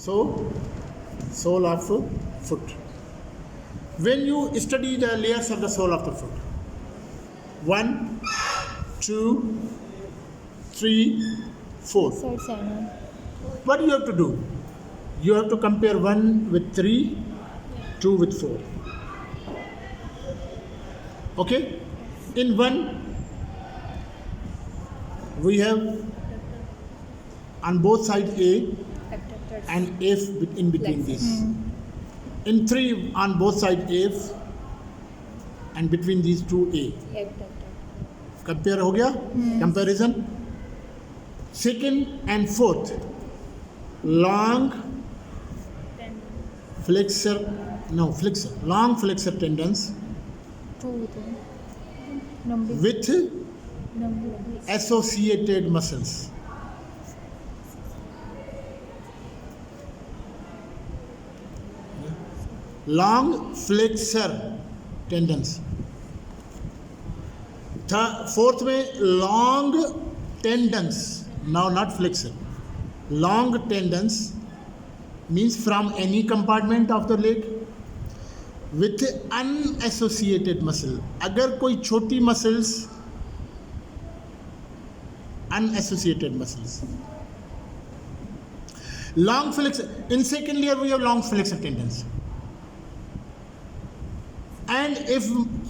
So, sole of foot. When you study the layers of the sole of the foot, 1, 2, 3, 4. Side on. What do you have to do? You have to compare 1 with 3, 2 with 4. Okay? In 1, we have on both sides A and F in between this. In 3, on both sides F and between these two A. Compare हो गया? Comparison. Second and fourth, long flexor tendons with associated muscles. Long flexor tendons. Fourth में long tendons, now not flexor. Long tendons means from any compartment of the leg with unassociated muscle. अगर कोई छोटी muscles, unassociated muscles. Long flexor. In second layer we have long flexor tendons. And if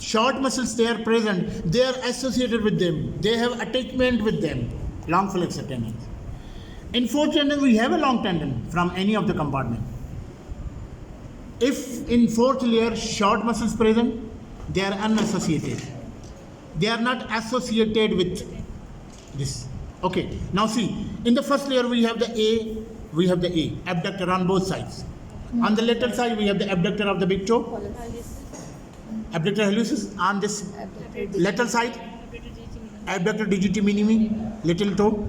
short muscles they are present, they are associated with them. They have attachment with them. Long flexor tendons. In fourth tendon we have a long tendon from any of the compartment. If in fourth layer short muscles present, they are unassociated. They are not associated with this. Okay. Now see, in the first layer we have the abductor on both sides. On the lateral side we have the abductor of the big toe. Abductor hallucis. On this lateral side, abductor digiti minimi, little toe.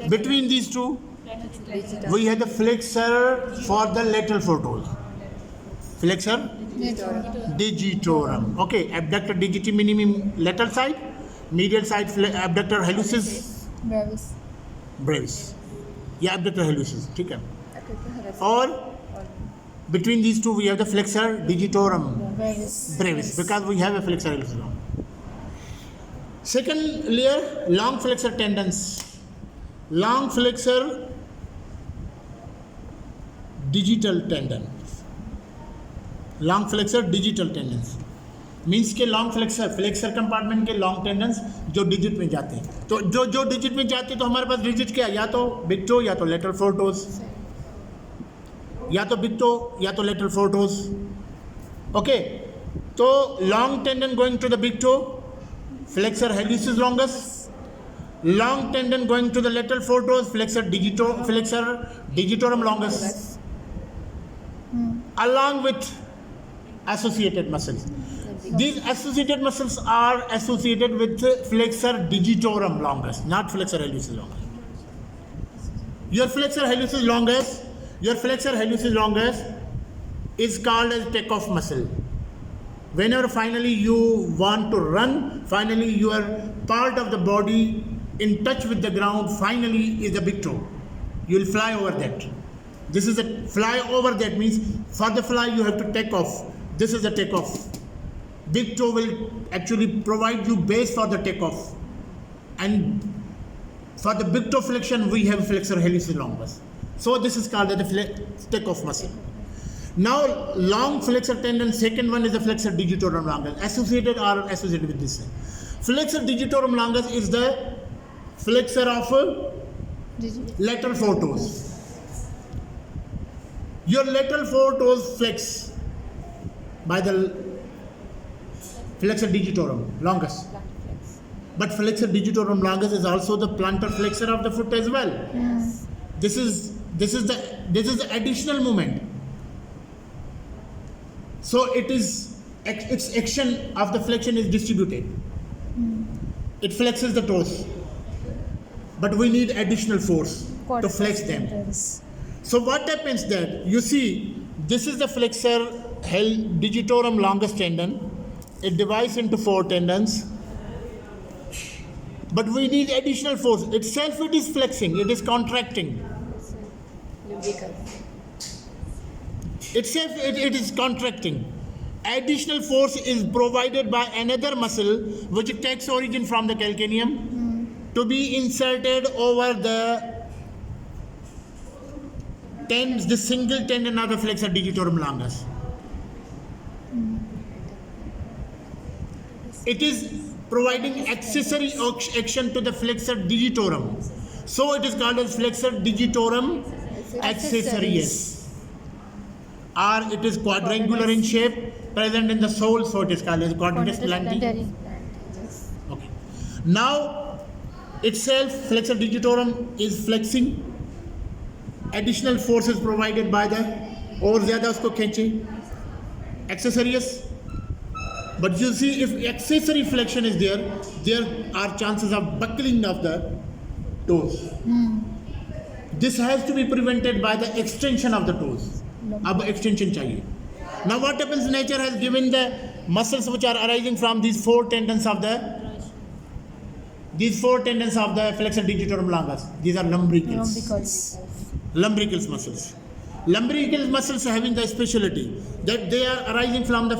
Between these two, we have the flexor for the lateral foretoes. Flexor digitorum. Okay, abductor digiti minimi lateral side, medial side abductor hallucis brevis. Yeah, abductor hallucis. ठीक है. और between these two we have the flexor digitorum brevis because we have a flexor hallucis. Second layer, long flexor tendons. Long flexor digital tendons. Long flexor digital tendons means के long flexor compartment के long tendons जो digit में जाते हैं. तो जो digit में जाते हैं तो हमारे पास डिजिट क्या, या तो बिग टो या तो लेटरल फोरटोज, या तो बिग टो या तो लेटरल फोरटोज. ओके, तो long tendon going to the big toe, flexor hallucis longus. Long tendon going to the lateral foretoes, flexor digitorum longus, along with associated muscles. These associated muscles are associated with flexor digitorum longus, not flexor hallucis longus. Your flexor hallucis longus is called as takeoff muscle. Whenever finally you want to run, finally your part of the body in touch with the ground finally is the big toe. You will fly over that. This is a fly over that means for the fly you have to take off. This is the takeoff. Big toe will actually provide you base for the takeoff. And for the big toe flexion we have flexor hallucis longus. So this is called the takeoff muscle. Now long flexor tendon, second one is the flexor digitorum longus. Associated with this. Flexor digitorum longus is the flexor of lateral foretoes. Your lateral foretoes flex by the flexor digitorum longus. But flexor digitorum longus is also the plantar flexor of the foot as well. Yes. This is the additional movement. So its action of the flexion is distributed. It flexes the toes. But we need additional force to flex them. So what happens that, you see, this is the flexor digitorum longus tendon. It divides into 4 tendons. But we need additional force. Itself it is flexing, it is contracting. It is contracting. Additional force is provided by another muscle which takes origin from the calcaneum to be inserted over the single tendon of the flexor digitorum longus. It is providing accessory action to the flexor digitorum. So it is called as flexor digitorum accessorius. Or it is quadrangular in shape, present in the sole, so it is called as quadratus plantae. Okay. Now, itself, flexor digitorum is flexing. Additional force is provided by the और ज़्यादा उसको खींचे accessorious. But you see, if accessory flexion is there are chances of buckling of the toes. This has to be prevented by the extension of the toes. अब extension चाहिए. Now what happens? Nature has given the muscles which are arising from these four tendons of the flexor digitorum longus. These are lumbricals. Lumbricals muscles. Lumbricals muscles having the speciality that they are arising from the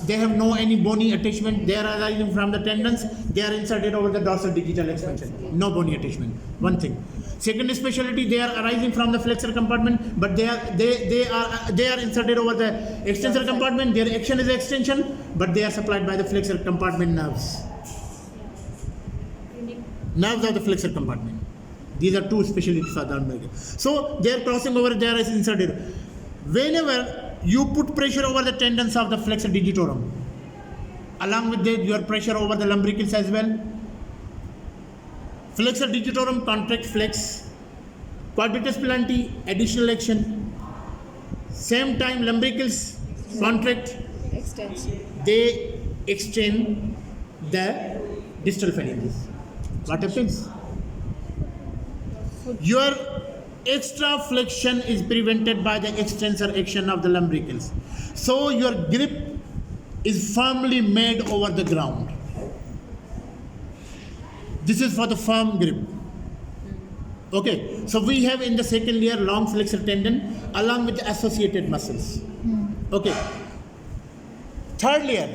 they have no any bony attachment. They are arising from the tendons. They are inserted over the dorsal digital expansion. No bony attachment. One thing. Second speciality, they are arising from the flexor compartment, but they are inserted over the extensor compartment. Their action is extension, but they are supplied by the flexor compartment nerves. Nerves of the flexor compartment. These are two specialties for the umbilical. So they are crossing over. They are inserted. Whenever you put pressure over the tendons of the flexor digitorum, along with that, your pressure over the lumbricals as well. Flexor digitorum contract flex, quadratus plantae additional action. Same time lumbricals contract, they extend the distal phalanges. What happens? Your extra flexion is prevented by the extensor action of the lumbricals. So your grip is firmly made over the ground. This is for the firm grip. Okay, so we have in the second layer long flexor tendon along with the associated muscles. Okay, third layer,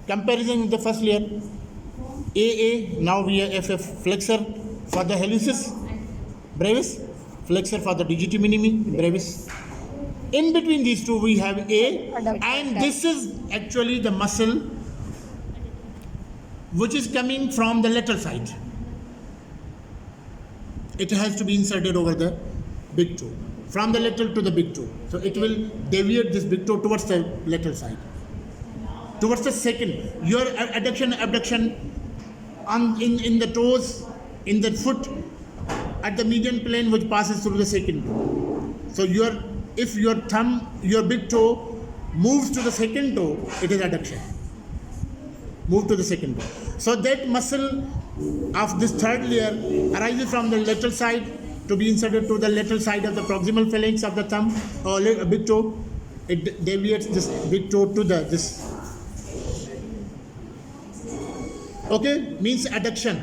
comparison with the first layer, AA, now we have FF, flexor for the hallucis brevis, flexor for the digiti minimi brevis. In between these two we have A, and this is actually the muscle which is coming from the lateral side. It has to be inserted over the big toe, from the lateral to the big toe. So it will deviate this big toe towards the lateral side. Towards the second, your adduction, abduction in the toes, in the foot, at the median plane which passes through the second toe. So if your thumb, your big toe moves to the second toe, it is adduction. Move to the second toe. So that muscle of this third layer arises from the lateral side to be inserted to the lateral side of the proximal phalanx of the thumb or big toe. It deviates this big toe to this. Okay, means adduction.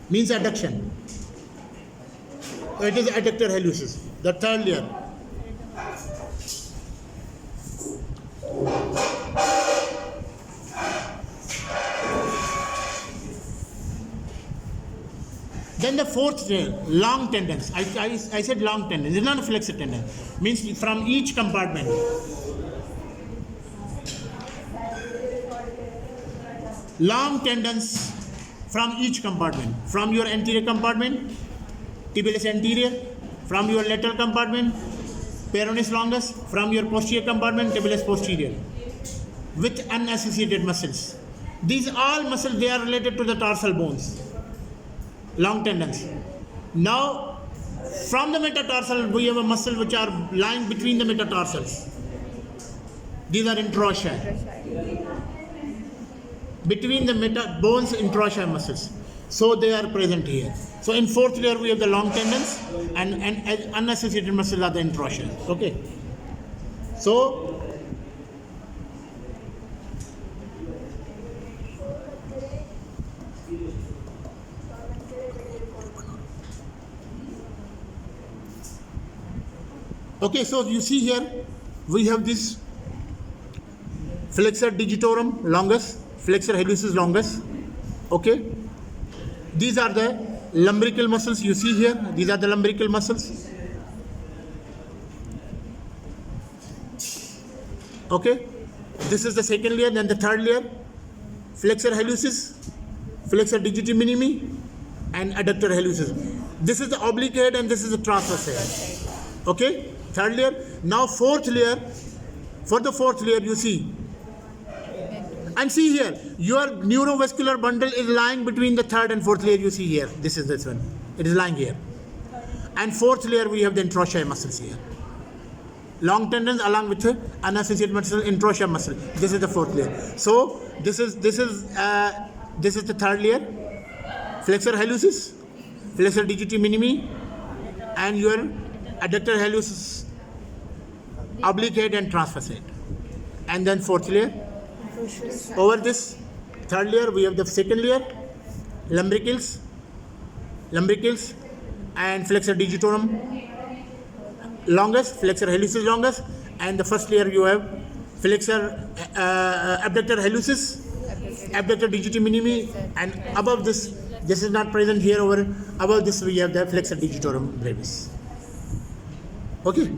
Means adduction. So it is adductor hallucis, the third layer. Then the fourth layer, long tendons. I said long tendons. It's not a flexor tendon. Means from each compartment. Long tendons from each compartment. From your anterior compartment, tibialis anterior. From your lateral compartment, peroneus longus. From your posterior compartment, tibialis posterior. With unassociated muscles. These all muscles, they are related to the tarsal bones. Long tendons. Now, from the metatarsal, we have a muscle which are lying between the metatarsals. These are interossei. Between the bones, interossei muscles. So they are present here. So in fourth layer, we have the long tendons and unassociated muscles are the interossei. Okay. So, Okay, so you see here, we have this flexor digitorum longus, flexor hallucis longus. Okay, these are the lumbrical muscles you see here. These are the lumbrical muscles. Okay, this is the second layer. Then the third layer, flexor hallucis, flexor digiti minimi, and adductor hallucis. This is the oblique head and this is the transverse head. Okay, third layer. Now fourth layer. For the fourth layer, you see, and see here, your neurovascular bundle is lying between the third and fourth layer. You see here, this is this one. It is lying here. And fourth layer, we have the interossei muscles here. Long tendons along with the unassociated muscle, interossei muscle. This is the fourth layer. So this is the third layer. Flexor hallucis, flexor digiti minimi, and your adductor hallucis, oblique head and transverse head. And then fourth layer. Over this third layer, we have the second layer, lumbricals, and flexor digitorum longus, flexor hallucis longus, and the first layer you have flexor abductor hallucis, abductor digiti minimi, and above this is not present here. Over above this we have the flexor digitorum brevis. Okay.